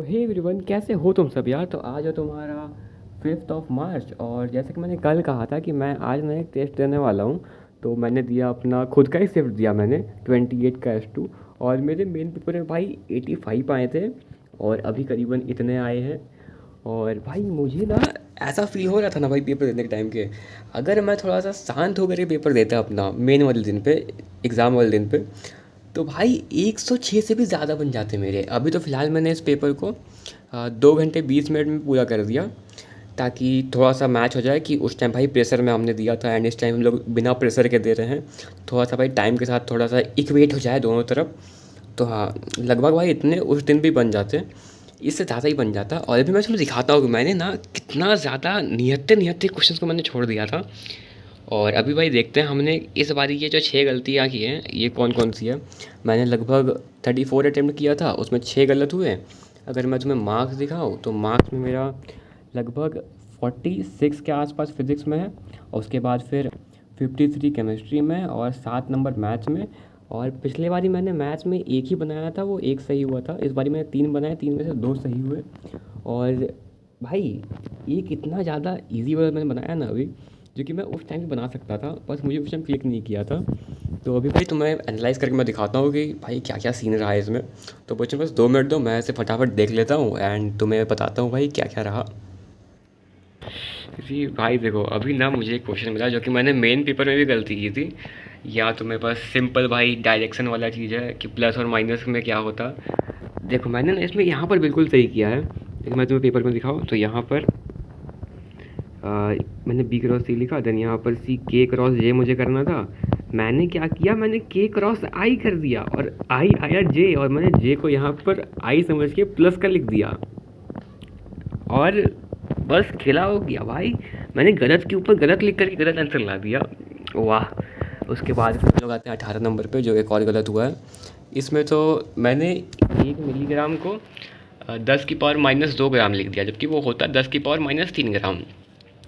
Hey everyone, कैसे हो तुम सब यार। तो आज है तुम्हारा 5 मार्च और जैसे कि मैंने कल कहा था कि मैं आज ना एक टेस्ट देने वाला हूँ। तो मैंने दिया अपना खुद का ही शिफ्ट दिया मैंने 28 का S2। और मेरे मेन पेपर में भाई 85 आए थे और अभी करीबन इतने आए हैं। और भाई मुझे ना ऐसा फील हो रहा था ना भाई पेपर देने के टाइम के, अगर मैं थोड़ा सा शांत होकर के पेपर देता अपना मेन वाले दिन पे, एग्ज़ाम वाले दिन पे, तो भाई 106 से भी ज़्यादा बन जाते मेरे। अभी तो फ़िलहाल मैंने इस पेपर को 2 घंटे 20 मिनट में पूरा कर दिया, ताकि थोड़ा सा मैच हो जाए कि उस टाइम भाई प्रेशर में हमने दिया था एंड इस टाइम हम लोग बिना प्रेशर के दे रहे हैं। थोड़ा सा भाई टाइम के साथ थोड़ा सा इक्वेट हो जाए दोनों तरफ। तो हाँ, लगभग भाई इतने उस दिन भी बन जाते, इससे ज़्यादा ही बन जाता। और अभी मैं तुम्हें दिखाता हूँ कि मैंने ना कितना ज़्यादा निहत्ते निहत्ते क्वेश्चन को मैंने छोड़ दिया था। और अभी भाई देखते हैं हमने इस बारी ये जो 6 गलतियाँ की हैं ये कौन कौन सी है। मैंने लगभग 34 अटेम्प्ट किया था, उसमें 6 गलत हुए। अगर मैं तुम्हें मार्क्स दिखाऊँ तो मार्क्स में मेरा लगभग 46 के आसपास फिज़िक्स में है, और उसके बाद फिर 53 केमिस्ट्री में और 7 नंबर मैथ्स में। और पिछले बारी मैंने मैथ्स में एक ही बनाया था, वो एक सही हुआ था। इस बारी मैंने 3 बनाए, 3 में से 2 सही हुए। और भाई एक इतना ज़्यादा ईज़ी वाला मैंने बनाया ना अभी, जो कि मैं उस टाइम भी बना सकता था, बस मुझे उस टाइम क्लिक नहीं किया था। तो अभी भाई तुम्हें एनालाइज़ करके मैं दिखाता हूँ कि भाई क्या क्या सीन रहा है इसमें। तो बच्चों बस 2 मिनट दो, मैं इसे फटाफट देख लेता हूँ एंड तुम्हें बताता हूँ भाई क्या क्या रहा। जी भाई देखो, अभी ना मुझे एक क्वेश्चन मिला जो कि मैंने मेन पेपर में भी गलती की थी। या तो मेरे पास सिंपल भाई डायरेक्शन वाला चीज़ है कि प्लस और माइनस में क्या होता। देखो मैंने ना इसमें यहाँ पर बिल्कुल सही किया है, लेकिन मैं तुम्हें पेपर में दिखाऊँ तो यहाँ पर अ, मैंने बी क्रॉस सी लिखा, देन यहाँ पर सी के क्रॉस जे मुझे करना था। मैंने क्या किया, मैंने के क्रॉस आई कर दिया और आई आया जे, और मैंने जे को यहाँ पर आई समझ के प्लस का लिख दिया और बस खेला हो गया भाई। मैंने गलत के ऊपर गलत लिख करके गलत आंसर ला दिया। वाह। उसके बाद फिर हम लोग आते हैं 18 नंबर पे, जो एक और गलत हुआ है। इसमें तो मैंने 1 मिलीग्राम को 10 की पावर -2 ग्राम लिख दिया, जबकि वो होता 10 की पावर -3 ग्राम।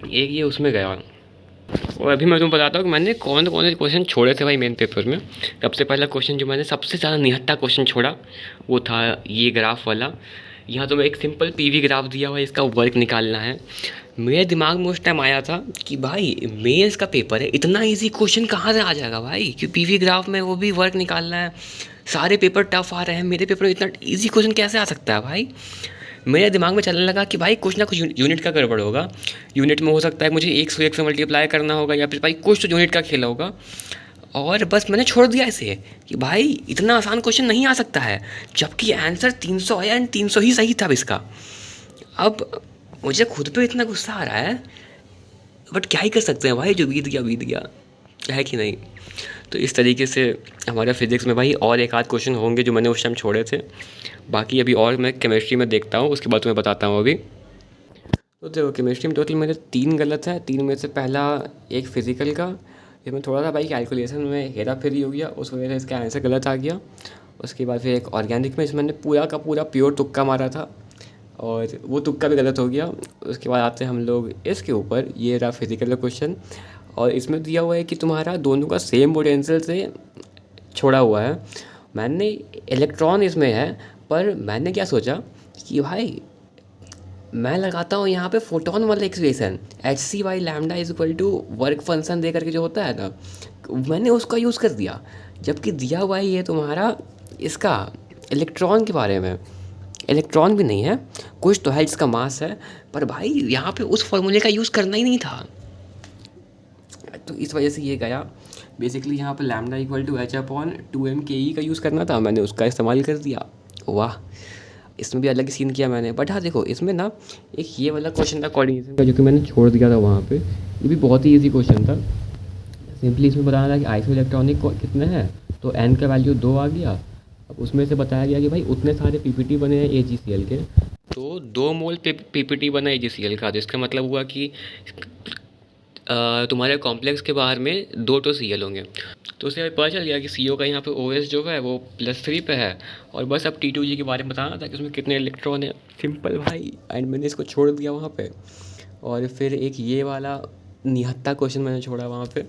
एक ये उसमें गया। और अभी मैं तुम्हें बताता हूँ कि मैंने कौन कौन से क्वेश्चन छोड़े थे भाई मेन पेपर में। सबसे पहला क्वेश्चन जो मैंने सबसे ज़्यादा निहत्था क्वेश्चन छोड़ा, वो था ये ग्राफ वाला। यहाँ तो मैं एक सिंपल पीवी ग्राफ दिया हुआ है, इसका वर्क निकालना है। मेरे दिमाग में उस टाइम आया था कि भाई मेंस का पेपर है, इतना इजी क्वेश्चन कहाँ से आ जाएगा भाई, कि पीवी ग्राफ में वो भी वर्क निकालना है। सारे पेपर टफ आ रहे हैं, मेरे पेपर में इतना इजी क्वेश्चन कैसे आ सकता है भाई। मेरे दिमाग में चलने लगा कि भाई कुछ ना कुछ यूनिट का गड़बड़ होगा। यूनिट में हो सकता है मुझे 1 से 1 से मल्टीप्लाई करना होगा, या फिर भाई कुछ तो यूनिट का खेला होगा। और बस मैंने छोड़ दिया इसे कि भाई इतना आसान क्वेश्चन नहीं आ सकता है, जबकि आंसर 300 आया एंड 300 ही सही था इसका। अब मुझे खुद पे इतना गुस्सा आ रहा है, बट क्या ही कर सकते हैं भाई, जो बीत गया है कि नहीं। तो इस तरीके से हमारे फिज़िक्स में भाई और एक आध क्वेश्चन होंगे जो मैंने उस टाइम छोड़े थे। बाकी अभी और मैं केमिस्ट्री में देखता हूँ, उसके बाद तुम्हें बताता हूँ अभी। तो देखो केमिस्ट्री में टोटल मेरे 3 गलत है। 3 में से पहला एक फिज़िकल का, इसमें थोड़ा सा भाई कैलकुलेशन में हेरा फेरी हो गया, उस वजह से इसका आंसर गलत आ गया। उसके बाद फिर एक ऑर्गेनिक में, इसमें मैंने पूरा का पूरा प्योर तुक्का मारा था और वो तुक्का भी गलत हो गया। उसके बाद आते हैं हम लोग इसके ऊपर, ये रहा फिज़िकल का क्वेश्चन। और इसमें दिया हुआ है कि तुम्हारा दोनों का सेम पोटेंशियल से छोड़ा हुआ है। मैंने इलेक्ट्रॉन इसमें है, पर मैंने क्या सोचा कि भाई मैं लगाता हूँ यहाँ पे फोटोन वाला एक्सप्रेशन, Hc/λ वर्क फंक्शन दे करके जो होता है ना, मैंने उसका यूज़ कर दिया। जबकि दिया हुआ है ये तुम्हारा इसका इलेक्ट्रॉन के बारे में। इलेक्ट्रॉन भी नहीं है, कुछ तो है जिसका मास है, पर भाई यहाँ पे उस फॉर्मूले का यूज़ करना ही नहीं था। तो इस वजह से ये गया। बेसिकली यहाँ पर λ=h/2m/ke का यूज़ करना था, मैंने उसका इस्तेमाल कर दिया। वाह। इसमें भी अलग ही सीन किया मैंने। बट हाँ देखो, इसमें ना एक ये वाला क्वेश्चन था कोऑर्डिनेशन का, जो कि मैंने छोड़ दिया था वहाँ पे। ये भी बहुत ही ईजी क्वेश्चन था। सिंपली इसमें बताना था कि आइसो इलेक्ट्रॉनिक कितने हैं, तो एन का वैल्यू 2 आ गया। अब उसमें से बताया गया कि भाई उतने सारे पीपीटी बने हैं AgCl के, तो 2 मोल पीपीटी बना AgCl का। तो इसका मतलब हुआ कि तुम्हारे कॉम्प्लेक्स के बाहर में 2 तो Cl होंगे। तो उससे हमें पता चल गया कि CO का यहाँ पे OS जो है वो +3 पे है। और बस अब T2G के बारे में बताना था कि उसमें कितने इलेक्ट्रॉन हैं। सिंपल भाई, एंड मैंने इसको छोड़ दिया वहाँ पे। और फिर एक ये वाला निहत्था क्वेश्चन मैंने छोड़ा वहाँ पे।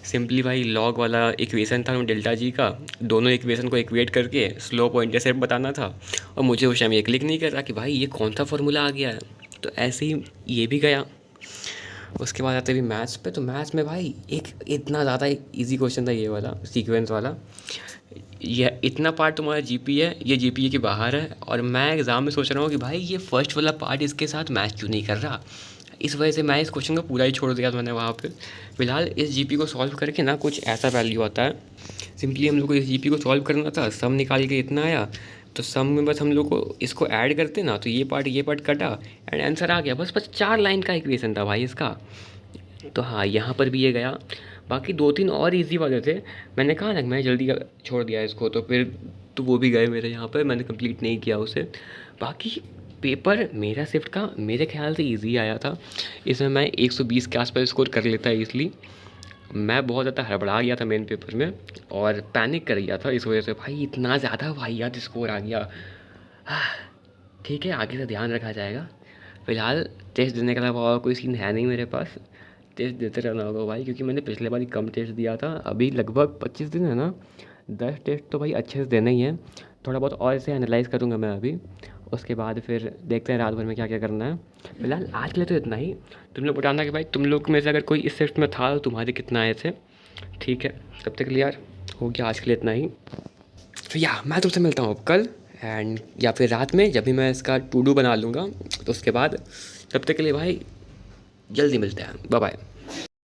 सिंपली भाई लॉग वाला इक्वेशन था डेल्टा जी का, दोनों इक्वेशन को इक्वेट करके स्लोप और इंटरसेप्ट बताना था, और मुझे उस टाइम ये क्लिक नहीं कर रहा कि भाई ये कौन सा फार्मूला आ गया है। तो ऐसे ही ये भी गया। उसके बाद आते भी मैथ्स पे, तो मैथ्स में भाई एक इतना ज़्यादा इजी क्वेश्चन था ये वाला सीक्वेंस वाला। ये इतना पार्ट तुम्हारा जीपी है, ये जीपीए के बाहर है, और मैं एग्ज़ाम में सोच रहा हूँ कि भाई ये फर्स्ट वाला पार्ट इसके साथ मैच क्यों नहीं कर रहा। इस वजह से मैं इस क्वेश्चन को पूरा ही छोड़ दिया मैंने वहाँ पे। फिलहाल इस जीपी को सॉल्व करके ना कुछ ऐसा वैल्यू आता है। सिंपली हम लोग को इस जीपी को सॉल्व करना था, सम निकाल के इतना आया, तो सम में बस हम लोग को इसको ऐड करते ना, तो ये पार्ट कटा एंड आंसर आ गया। बस 4 लाइन का इक्वेशन था भाई इसका। तो हाँ, यहाँ पर भी ये गया। बाकी 2-3 और इजी वाले थे, मैंने कहा ना मैं जल्दी छोड़ दिया इसको, तो फिर तो वो भी गए मेरे यहाँ पर, मैंने कंप्लीट नहीं किया उसे। बाकी पेपर मेरा शिफ्ट का मेरे ख्याल से इजी आया था। इसमें मैं 120 के आसपास स्कोर कर लेता इसलिए। मैं बहुत ज़्यादा हड़बड़ा गया था मेन पेपर में और पैनिक कर गया था इस वजह से, भाई इतना ज़्यादा वाहियात स्कोर आ गया। ठीक है, आगे से ध्यान रखा जाएगा। फ़िलहाल टेस्ट देने के अलावा और कोई सीन है नहीं मेरे पास। टेस्ट देते रहना होगा भाई, क्योंकि मैंने पिछले बार ही कम टेस्ट दिया था। अभी लगभग 25 दिन है ना, 10 टेस्ट तो भाई अच्छे से देना ही है। थोड़ा बहुत और इसे एनालाइज़ करूँगा मैं अभी, उसके बाद फिर देखते हैं रात भर में क्या क्या करना है। फिलहाल आज के लिए तो इतना ही। तुम लोग बताना कि भाई तुम लोग में से अगर कोई इस शिफ्ट में था तो तुम्हारे कितना आए थे। ठीक है, तब तक के लिए यार हो गया आज के लिए इतना ही। तो या मैं तुमसे मिलता हूँ कल एंड या फिर रात में, जब भी मैं इसका टू डू बना लूँगा, तो उसके बाद तब तक के लिए भाई जल्दी मिलते हैं। Bye bye.